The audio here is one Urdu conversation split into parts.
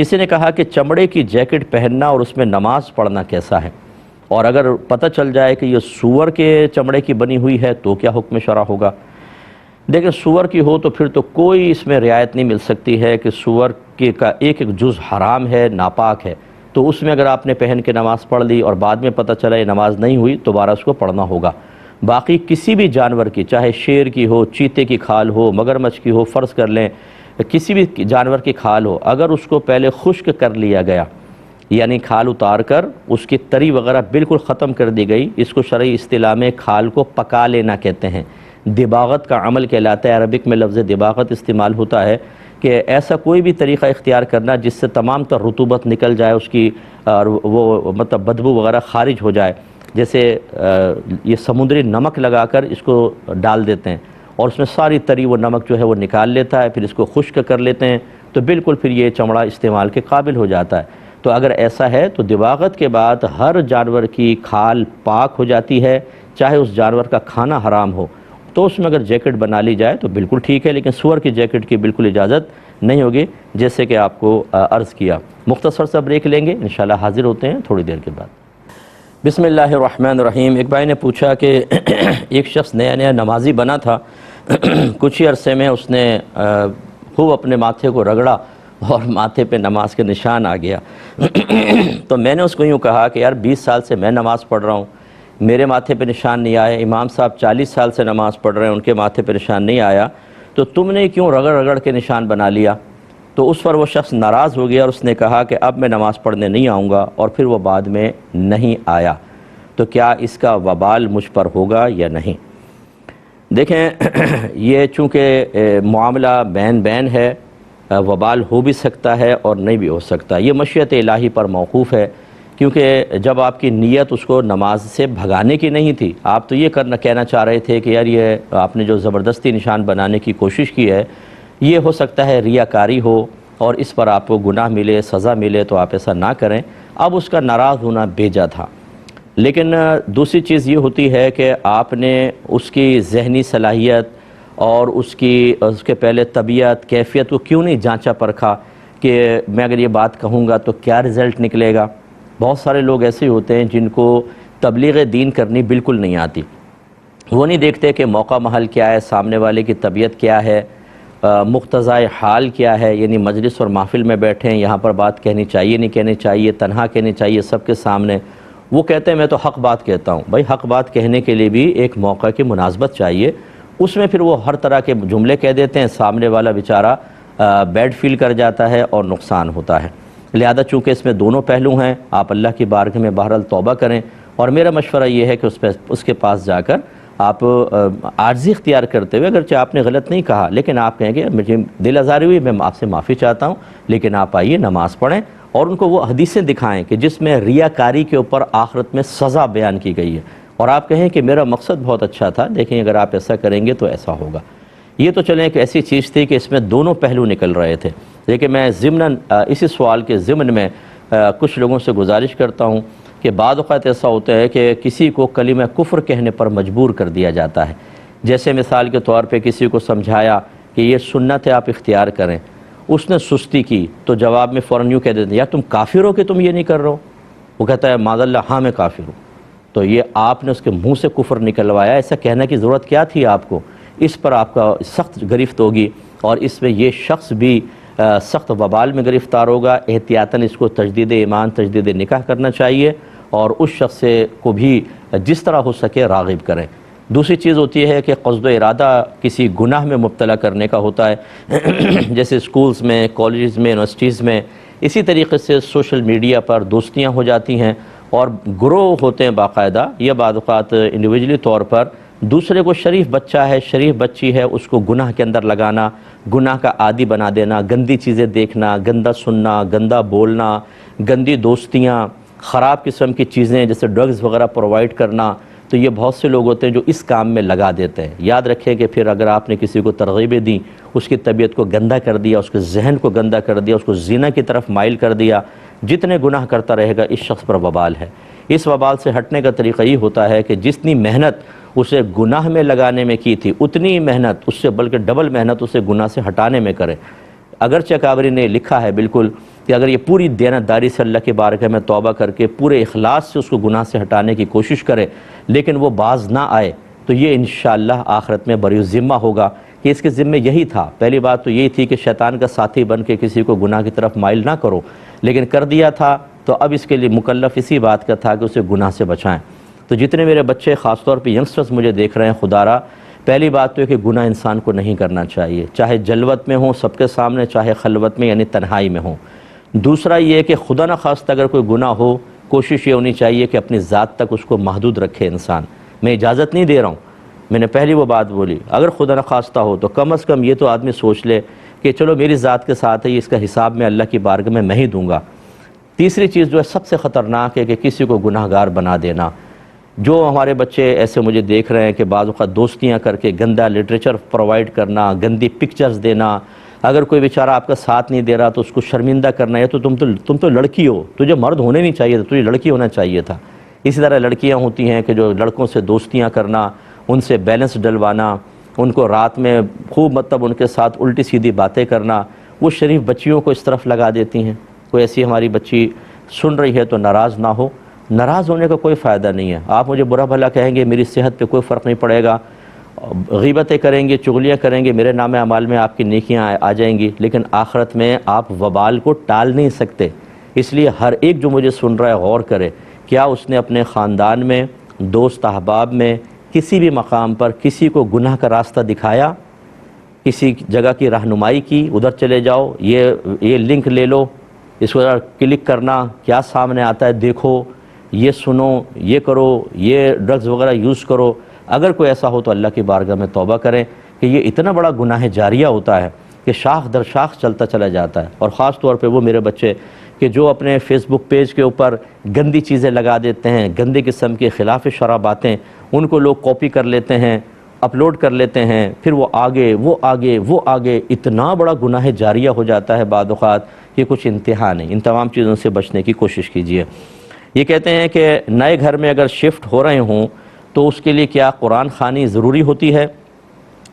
کسی نے کہا کہ چمڑے کی جیکٹ پہننا اور اس میں نماز پڑھنا کیسا ہے، اور اگر پتہ چل جائے کہ یہ سور کے چمڑے کی بنی ہوئی ہے تو کیا حکم شرع ہوگا؟ دیکھیں سور کی ہو تو پھر تو کوئی اس میں رعایت نہیں مل سکتی ہے کہ سور کا ایک ایک جز حرام ہے، ناپاک ہے، تو اس میں اگر آپ نے پہن کے نماز پڑھ لی اور بعد میں پتہ چلا یہ نماز نہیں ہوئی تو دوبارہ اس کو پڑھنا ہوگا۔ باقی کسی بھی جانور کی، چاہے شیر کی ہو، چیتے کی کھال ہو، مگرمچھ کی ہو، فرض کر لیں کسی بھی جانور کی کھال ہو، اگر اس کو پہلے خشک کر لیا گیا، یعنی کھال اتار کر اس کی تری وغیرہ بالکل ختم کر دی گئی، اس کو شرعی اصطلاح میں کھال کو پکا لینا کہتے ہیں، دباغت کا عمل کہلاتا ہے۔ عربک میں لفظ دباغت استعمال ہوتا ہے کہ ایسا کوئی بھی طریقہ اختیار کرنا جس سے تمام تر رطوبت نکل جائے، اس کی وہ مطلب بدبو وغیرہ خارج ہو جائے، جیسے یہ سمندری نمک لگا کر اس کو ڈال دیتے ہیں اور اس میں ساری تری وہ نمک جو ہے وہ نکال لیتا ہے، پھر اس کو خشک کر لیتے ہیں تو بالکل پھر یہ چمڑا استعمال کے قابل ہو جاتا ہے۔ تو اگر ایسا ہے تو دباغت کے بعد ہر جانور کی کھال پاک ہو جاتی ہے، چاہے اس جانور کا کھانا حرام ہو، تو اس میں اگر جیکٹ بنا لی جائے تو بالکل ٹھیک ہے، لیکن سور کی جیکٹ کی بالکل اجازت نہیں ہوگی، جیسے کہ آپ کو عرض کیا۔ مختصر سا بریک لیں گے، انشاءاللہ حاضر ہوتے ہیں تھوڑی دیر کے بعد۔ بسم اللہ الرحمن الرحیم۔ ایک بھائی نے پوچھا کہ ایک شخص نیا نیا نمازی بنا تھا، کچھ ہی عرصے میں اس نے خوب اپنے ماتھے کو رگڑا اور ماتھے پہ نماز کے نشان آ گیا، تو میں نے اس کو یوں کہا کہ یار 20 سال سے میں نماز پڑھ رہا ہوں، میرے ماتھے پہ نشان نہیں آیا، امام صاحب 40 سال سے نماز پڑھ رہے ہیں، ان کے ماتھے پہ نشان نہیں آیا، تو تم نے کیوں رگڑ رگڑ کے نشان بنا لیا؟ تو اس پر وہ شخص ناراض ہو گیا اور اس نے کہا کہ اب میں نماز پڑھنے نہیں آؤں گا، اور پھر وہ بعد میں نہیں آیا۔ تو کیا اس کا وبال مجھ پر ہوگا یا نہیں؟ دیکھیں یہ چونکہ معاملہ بین بین ہے، وبال ہو بھی سکتا ہے اور نہیں بھی ہو سکتا، یہ مشیت الہی پر موقوف ہے، کیونکہ جب آپ کی نیت اس کو نماز سے بھگانے کی نہیں تھی، آپ تو یہ کہنا چاہ رہے تھے کہ یار یہ آپ نے جو زبردستی نشان بنانے کی کوشش کی ہے، یہ ہو سکتا ہے ریاکاری ہو اور اس پر آپ کو گناہ ملے، سزا ملے، تو آپ ایسا نہ کریں۔ اب اس کا ناراض ہونا بیجا تھا، لیکن دوسری چیز یہ ہوتی ہے کہ آپ نے اس کی ذہنی صلاحیت اور اس کے پہلے طبیعت، کیفیت کو کیوں نہیں جانچا پرکھا کہ میں اگر یہ بات کہوں گا تو کیا رزلٹ نکلے گا؟ بہت سارے لوگ ایسے ہوتے ہیں جن کو تبلیغ دین کرنی بالکل نہیں آتی، وہ نہیں دیکھتے کہ موقع محل کیا ہے، سامنے والے کی طبیعت کیا ہے، مقتضائے حال کیا ہے، یعنی مجلس اور محفل میں بیٹھے ہیں، یہاں پر بات کہنی چاہیے نہیں کہنی چاہیے، تنہا کہنی چاہیے سب کے سامنے۔ وہ کہتے ہیں میں تو حق بات کہتا ہوں، بھائی حق بات کہنے کے لیے بھی ایک موقع کی مناسبت چاہیے، اس میں پھر وہ ہر طرح کے جملے کہہ دیتے ہیں، سامنے والا بیچارہ بیڈ فیل کر جاتا ہے اور نقصان ہوتا ہے۔ لہذا چونکہ اس میں دونوں پہلو ہیں، آپ اللہ کی بارگاہ میں بہرحال توبہ کریں، اور میرا مشورہ یہ ہے کہ اس کے پاس جا کر آپ عاجزی اختیار کرتے ہوئے، اگرچہ آپ نے غلط نہیں کہا لیکن آپ کہیں گے مجھے دل آزاری ہوئی، میں آپ سے معافی چاہتا ہوں، لیکن آپ آئیے نماز پڑھیں، اور ان کو وہ حدیثیں دکھائیں کہ جس میں ریاکاری کے اوپر آخرت میں سزا بیان کی گئی ہے، اور آپ کہیں کہ میرا مقصد بہت اچھا تھا، دیکھیں اگر آپ ایسا کریں گے تو ایسا ہوگا۔ یہ تو چلیں ایک ایسی چیز تھی کہ اس میں دونوں پہلو نکل رہے تھے، لیکن میں ضمناً اسی سوال کے ضمن میں کچھ لوگوں سے گزارش کرتا ہوں کہ بعض اوقات ایسا ہوتا ہے کہ کسی کو کلمہ کفر کہنے پر مجبور کر دیا جاتا ہے، جیسے مثال کے طور پہ کسی کو سمجھایا کہ یہ سنت ہے آپ اختیار کریں، اس نے سستی کی تو جواب میں فوراً یوں کہہ دیتے ہیں یار تم کافر ہو کہ تم یہ نہیں کر رہے ہو؟ وہ کہتا ہے معاذ اللہ ہاں میں کافر ہوں، تو یہ آپ نے اس کے منہ سے کفر نکلوایا، ایسا کہنے کی ضرورت کیا تھی آپ کو؟ اس پر آپ کا سخت گرفت ہوگی، اور اس میں یہ شخص بھی سخت وبال میں گرفتار ہوگا۔ احتیاطاً اس کو تجدید ایمان، تجدید نکاح کرنا چاہیے، اور اس شخص کو بھی جس طرح ہو سکے راغب کریں۔ دوسری چیز ہوتی ہے کہ قصد و ارادہ کسی گناہ میں مبتلا کرنے کا ہوتا ہے، جیسے اسکولز میں، کالجز میں، یونیورسٹیز میں، اسی طریقے سے سوشل میڈیا پر دوستیاں ہو جاتی ہیں اور گروہ ہوتے ہیں باقاعدہ، یا بعض اوقات انڈیویجولی طور پر دوسرے کو شریف بچہ ہے، شریف بچی ہے، اس کو گناہ کے اندر لگانا، گناہ کا عادی بنا دینا، گندی چیزیں دیکھنا، گندا سننا، گندا بولنا، گندی دوستیاں، خراب قسم کی چیزیں جیسے ڈرگز وغیرہ پرووائڈ کرنا، تو یہ بہت سے لوگ ہوتے ہیں جو اس کام میں لگا دیتے ہیں۔ یاد رکھیں کہ پھر اگر آپ نے کسی کو ترغیبیں دیں، اس کی طبیعت کو گندا کر دیا، اس کے ذہن کو گندا کر دیا، اس کو زنا کی طرف مائل کر دیا، جتنے گناہ کرتا رہے گا اس شخص پر وبال ہے۔ اس وبال سے ہٹنے کا طریقہ یہ ہوتا ہے کہ جتنی محنت اسے گناہ میں لگانے میں کی تھی، اتنی محنت اس سے بلکہ ڈبل محنت اسے گناہ سے ہٹانے میں کرے۔ اگرچہ کابری نے لکھا ہے بالکل کہ اگر یہ پوری دیانتداری سے اللہ کی بارگاہ میں توبہ کر کے پورے اخلاص سے اس کو گناہ سے ہٹانے کی کوشش کرے لیکن وہ باز نہ آئے تو یہ انشاءاللہ آخرت میں بری ذمہ ہوگا کہ اس کے ذمہ یہی تھا۔ پہلی بات تو یہی تھی کہ شیطان کا ساتھی بن کے کسی کو گناہ کی طرف مائل نہ کرو، لیکن کر دیا تھا تو اب اس کے لیے مکلف اسی بات کا تھا کہ اسے گناہ سے بچائیں۔ تو جتنے میرے بچے خاص طور پہ ینگسٹرز مجھے دیکھ رہے ہیں، خدا را پہلی بات تو ہے کہ گناہ انسان کو نہیں کرنا چاہیے، چاہے جلوت میں ہوں سب کے سامنے، چاہے خلوت میں یعنی تنہائی میں ہوں۔ دوسرا یہ کہ خدا نخواستہ اگر کوئی گناہ ہو، کوشش یہ ہونی چاہیے کہ اپنی ذات تک اس کو محدود رکھے انسان۔ میں اجازت نہیں دے رہا ہوں، میں نے پہلی وہ بات بولی، اگر خدا نخواستہ ہو تو کم از کم یہ تو آدمی سوچ لے کہ چلو میری ذات کے ساتھ ہے، اس کا حساب میں اللہ کی بارگاہ میں ہی دوں گا۔ تیسری چیز جو ہے سب سے خطرناک ہے کہ کسی کو گناہ گار بنا دینا۔ جو ہمارے بچے ایسے مجھے دیکھ رہے ہیں کہ بعض اوقات دوستیاں کر کے گندا لٹریچر پرووائڈ کرنا، گندی پکچرز دینا، اگر کوئی بیچارہ آپ کا ساتھ نہیں دے رہا تو اس کو شرمندہ کرنا ہے، تو تم تو لڑکی ہو، تجھے مرد ہونے نہیں چاہیے تھا، تجھے لڑکی ہونا چاہیے تھا۔ اسی طرح لڑکیاں ہوتی ہیں کہ جو لڑکوں سے دوستیاں کرنا، ان سے بیلنس ڈلوانا، ان کو رات میں خوب ان کے ساتھ الٹی سیدھی باتیں کرنا، وہ شریف بچیوں کو اس طرف لگا دیتی ہیں۔ کوئی ایسی ہماری بچی سن رہی ہے تو ناراض نہ ہو، ناراض ہونے کا کوئی فائدہ نہیں ہے۔ آپ مجھے برا بھلا کہیں گے، میری صحت پہ کوئی فرق نہیں پڑے گا، غیبتیں کریں گے، چغلیاں کریں گے، میرے نام اعمال میں آپ کی نیکیاں آ جائیں گی، لیکن آخرت میں آپ وبال کو ٹال نہیں سکتے۔ اس لیے ہر ایک جو مجھے سن رہا ہے غور کرے، کیا اس نے اپنے خاندان میں، دوست احباب میں، کسی بھی مقام پر کسی کو گناہ کا راستہ دکھایا، کسی جگہ کی رہنمائی کی، ادھر چلے جاؤ، یہ لنک لے لو، اس کو کلک کرنا، کیا سامنے آتا ہے دیکھو، یہ سنو، یہ کرو، یہ ڈرگز وغیرہ یوز کرو۔ اگر کوئی ایسا ہو تو اللہ کی بارگاہ میں توبہ کریں کہ یہ اتنا بڑا گناہ جاریہ ہوتا ہے کہ شاخ در شاخ چلتا چلا جاتا ہے۔ اور خاص طور پہ وہ میرے بچے کہ جو اپنے فیس بک پیج کے اوپر گندی چیزیں لگا دیتے ہیں، گندی قسم کے خلاف شرع باتیں، ان کو لوگ کاپی کر لیتے ہیں، اپلوڈ کر لیتے ہیں، پھر وہ آگے اتنا بڑا گناہ جاریہ ہو جاتا ہے بعض اوقات کہ کچھ انتہا نہیں۔ ان تمام چیزوں سے بچنے کی کوشش کیجیے۔ یہ کہتے ہیں کہ نئے گھر میں اگر شفٹ ہو رہے ہوں تو اس کے لیے کیا قرآن خوانی ضروری ہوتی ہے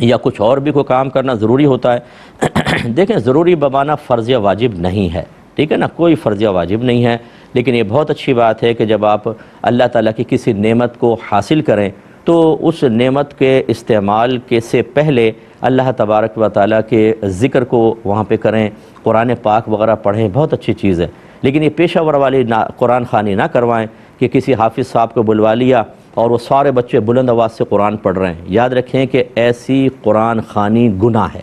یا کچھ اور بھی کوئی کام کرنا ضروری ہوتا ہے؟ دیکھیں، ضروری بمانا فرض یا واجب نہیں ہے، ٹھیک ہے نا، کوئی فرض یا واجب نہیں ہے، لیکن یہ بہت اچھی بات ہے کہ جب آپ اللہ تعالیٰ کی کسی نعمت کو حاصل کریں تو اس نعمت کے استعمال کے سے پہلے اللہ تبارک و تعالیٰ کے ذکر کو وہاں پہ کریں، قرآن پاک وغیرہ پڑھیں، بہت اچھی چیز ہے۔ لیکن یہ پیشہ ور والی قرآن خوانی نہ کروائیں کہ کسی حافظ صاحب کو بلوا لیا اور وہ سارے بچے بلند آواز سے قرآن پڑھ رہے ہیں۔ یاد رکھیں کہ ایسی قرآن خوانی گناہ ہے۔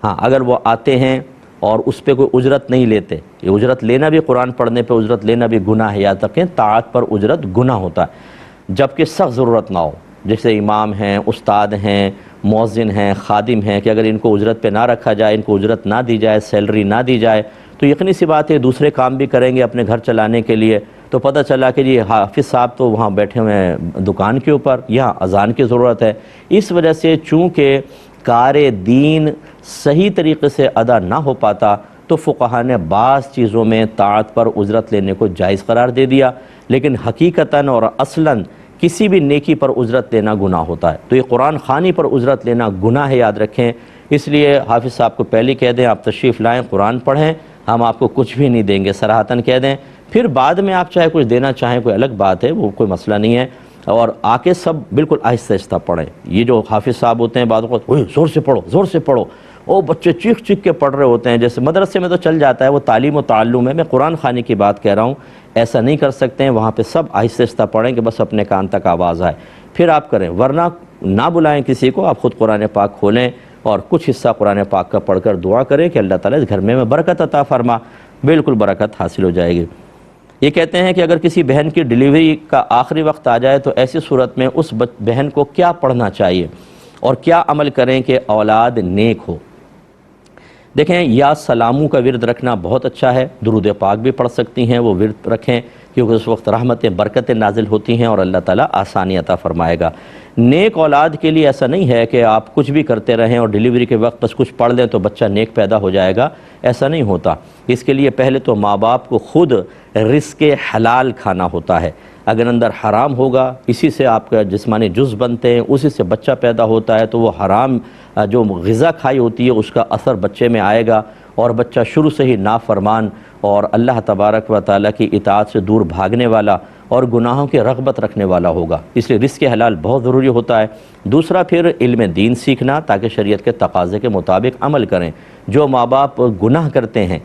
ہاں، اگر وہ آتے ہیں اور اس پہ کوئی اجرت نہیں لیتے، یہ اجرت لینا بھی، قرآن پڑھنے پہ اجرت لینا بھی گناہ ہے، یاد رکھیں طاعت پر اجرت گناہ ہوتا ہے، جبکہ سخت ضرورت نہ ہو، جیسے امام ہیں، استاد ہیں، مؤذن ہیں، خادم ہیں، کہ اگر ان کو اجرت پہ نہ رکھا جائے، ان کو اجرت نہ دی جائے، سیلری نہ دی جائے تو یقینی سی بات ہے دوسرے کام بھی کریں گے اپنے گھر چلانے کے لیے، تو پتہ چلا کہ جی حافظ صاحب تو وہاں بیٹھے ہوئے ہیں دکان کے اوپر، یہاں اذان کی ضرورت ہے۔ اس وجہ سے چونکہ کار دین صحیح طریقے سے ادا نہ ہو پاتا تو فقہا نے بعض چیزوں میں طاعت پر اجرت لینے کو جائز قرار دے دیا، لیکن حقیقتاً اور اصلاً کسی بھی نیکی پر اجرت لینا گناہ ہوتا ہے۔ تو یہ قرآن خوانی پر اجرت لینا گناہ ہے، یاد رکھیں۔ اس لیے حافظ صاحب کو پہلے کہہ دیں آپ تشریف لائیں، قرآن پڑھیں، ہم آپ کو کچھ بھی نہیں دیں گے، صراحتاً کہہ دیں۔ پھر بعد میں آپ چاہے کچھ دینا چاہیں کوئی الگ بات ہے، وہ کوئی مسئلہ نہیں ہے، اور آ کے سب بالکل آہستہ آہستہ پڑھیں۔ یہ جو حافظ صاحب ہوتے ہیں بعض اوقات زور سے پڑھو، زور سے پڑھو، وہ بچے چیخ چیخ کے پڑھ رہے ہوتے ہیں، جیسے مدرسے میں تو چل جاتا ہے، وہ تعلیم و تعلم ہے، میں قرآن خوانی کی بات کہہ رہا ہوں، ایسا نہیں کر سکتے ہیں، وہاں پہ سب آہستہ آہستہ پڑھیں کہ بس اپنے کان تک آواز آئے، پھر آپ کریں، ورنہ نہ بلائیں کسی کو، آپ خود قرآن پاک کھولیں اور کچھ حصہ قرآن پاک کا پڑھ کر دعا کریں کہ اللہ تعالیٰ اس گھر میں برکت عطا فرما، بالکل برکت حاصل ہو جائے گی۔ یہ کہتے ہیں کہ اگر کسی بہن کی ڈیلیوری کا آخری وقت آ جائے تو ایسی صورت میں اس بہن کو کیا پڑھنا چاہیے اور کیا عمل کریں کہ اولاد نیک ہو؟ دیکھیں، یا سلاموں کا ورد رکھنا بہت اچھا ہے، درود پاک بھی پڑھ سکتی ہیں، وہ ورد رکھیں کیونکہ اس وقت رحمتیں برکتیں نازل ہوتی ہیں اور اللہ تعالیٰ آسانی عطا فرمائے گا۔ نیک اولاد کے لیے ایسا نہیں ہے کہ آپ کچھ بھی کرتے رہیں اور ڈیلیوری کے وقت بس کچھ پڑھ لیں تو بچہ نیک پیدا ہو جائے گا، ایسا نہیں ہوتا۔ اس کے لیے پہلے تو ماں باپ کو خود رزق حلال کھانا ہوتا ہے، اگر اندر حرام ہوگا، اسی سے آپ کا جسمانی جز بنتے ہیں، اسی سے بچہ پیدا ہوتا ہے، تو وہ حرام جو غذا کھائی ہوتی ہے اس کا اثر بچے میں آئے گا، اور بچہ شروع سے ہی نافرمان اور اللہ تبارک و تعالیٰ کی اطاعت سے دور بھاگنے والا اور گناہوں کی رغبت رکھنے والا ہوگا، اس لیے رزق حلال بہت ضروری ہوتا ہے۔ دوسرا پھر علم دین سیکھنا تاکہ شریعت کے تقاضے کے مطابق عمل کریں۔ جو ماں باپ گناہ کرتے ہیں،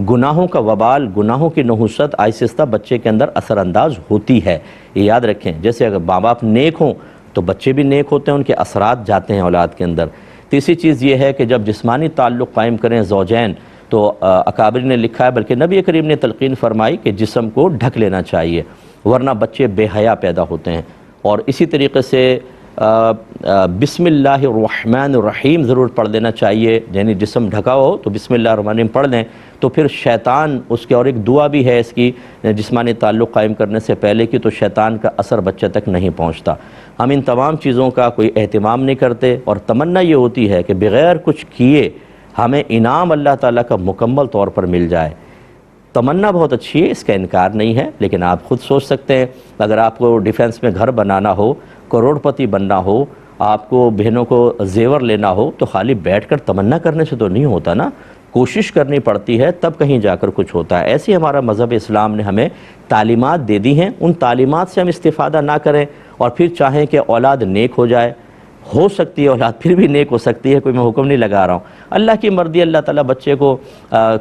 گناہوں کا وبال، گناہوں کی نحوست آہستہ آہستہ بچے کے اندر اثر انداز ہوتی ہے، یہ یاد رکھیں۔ جیسے اگر ماں باپ نیک ہوں تو بچے بھی نیک ہوتے ہیں، ان کے اثرات جاتے ہیں اولاد کے اندر۔ تیسری چیز یہ ہے کہ جب جسمانی تعلق قائم کریں زوجین، تو اکابر نے لکھا ہے، بلکہ نبی کریم نے تلقین فرمائی کہ جسم کو ڈھک لینا چاہیے، ورنہ بچے بے حیا پیدا ہوتے ہیں۔ اور اسی طریقے سے بسم اللہ الرحمن الرحیم ضرور پڑھ لینا چاہیے، یعنی جسم ڈھکا ہو تو بسم اللہ الرحمن الرحیم پڑھ لیں، تو پھر شیطان اس کے، اور ایک دعا بھی ہے اس کی جسمانی تعلق قائم کرنے سے پہلے کی، تو شیطان کا اثر بچے تک نہیں پہنچتا۔ ہم ان تمام چیزوں کا کوئی اہتمام نہیں کرتے، اور تمنا یہ ہوتی ہے کہ بغیر کچھ کیے ہمیں انعام اللہ تعالیٰ کا مکمل طور پر مل جائے۔ تمنا بہت اچھی ہے، اس کا انکار نہیں ہے، لیکن آپ خود سوچ سکتے ہیں اگر آپ کو ڈیفنس میں گھر بنانا ہو، کروڑ پتی بننا ہو، آپ کو بہنوں کو زیور لینا ہو، تو خالی بیٹھ کر تمنا کرنے سے تو نہیں ہوتا نا، کوشش کرنی پڑتی ہے، تب کہیں جا کر کچھ ہوتا ہے۔ ایسے ہمارا مذہب اسلام نے ہمیں تعلیمات دے دی ہیں، ان تعلیمات سے ہم استفادہ نہ کریں اور پھر چاہیں کہ اولاد نیک ہو جائے۔ ہو سکتی ہے اولاد پھر بھی نیک ہو سکتی ہے، کوئی میں حکم نہیں لگا رہا ہوں، اللہ کی مرضی۔ اللہ تعالیٰ بچے کو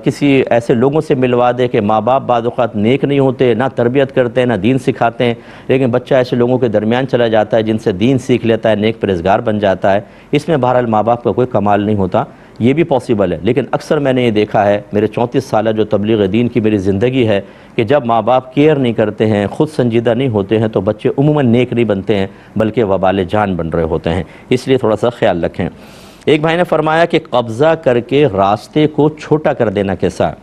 کسی ایسے لوگوں سے ملوا دے کہ ماں باپ بعض اوقات نیک نہیں ہوتے، نہ تربیت کرتے ہیں، نہ دین سکھاتے ہیں، لیکن بچہ ایسے لوگوں کے درمیان چلا جاتا ہے جن سے دین سیکھ لیتا ہے، نیک پرہیزگار بن جاتا ہے۔ اس میں بہرحال ماں باپ کا کوئی کمال نہیں ہوتا، یہ بھی پاسبل ہے، لیکن اکثر میں نے یہ دیکھا ہے، میرے 34 سالہ جو تبلیغ دین کی میری زندگی ہے، کہ جب ماں باپ کیئر نہیں کرتے ہیں، خود سنجیدہ نہیں ہوتے ہیں، تو بچے عموماً نیک نہیں بنتے ہیں بلکہ وبال جان بن رہے ہوتے ہیں، اس لیے تھوڑا سا خیال رکھیں۔ ایک بھائی نے فرمایا کہ قبضہ کر کے راستے کو چھوٹا کر دینا کیسا ہے؟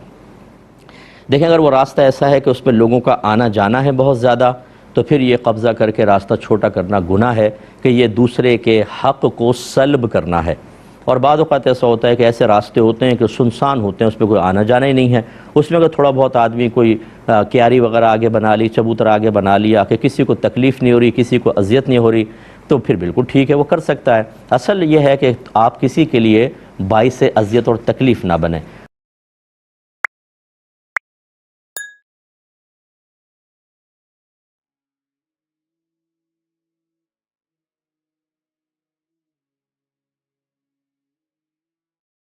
دیکھیں اگر وہ راستہ ایسا ہے کہ اس میں لوگوں کا آنا جانا ہے بہت زیادہ، تو پھر یہ قبضہ کر کے راستہ چھوٹا کرنا گناہ ہے، کہ یہ دوسرے کے حق کو سلب کرنا ہے۔ اور بعض اوقات ایسا ہوتا ہے کہ ایسے راستے ہوتے ہیں کہ سنسان ہوتے ہیں، اس میں کوئی آنا جانا ہی نہیں ہے، اس میں اگر تھوڑا بہت آدمی کوئی کیاری وغیرہ آگے بنا لی، چبوتر آگے بنا لیا کہ کسی کو تکلیف نہیں ہو رہی، کسی کو اذیت نہیں ہو رہی، تو پھر بالکل ٹھیک ہے، وہ کر سکتا ہے۔ اصل یہ ہے کہ آپ کسی کے لیے باعث اذیت اور تکلیف نہ بنیں۔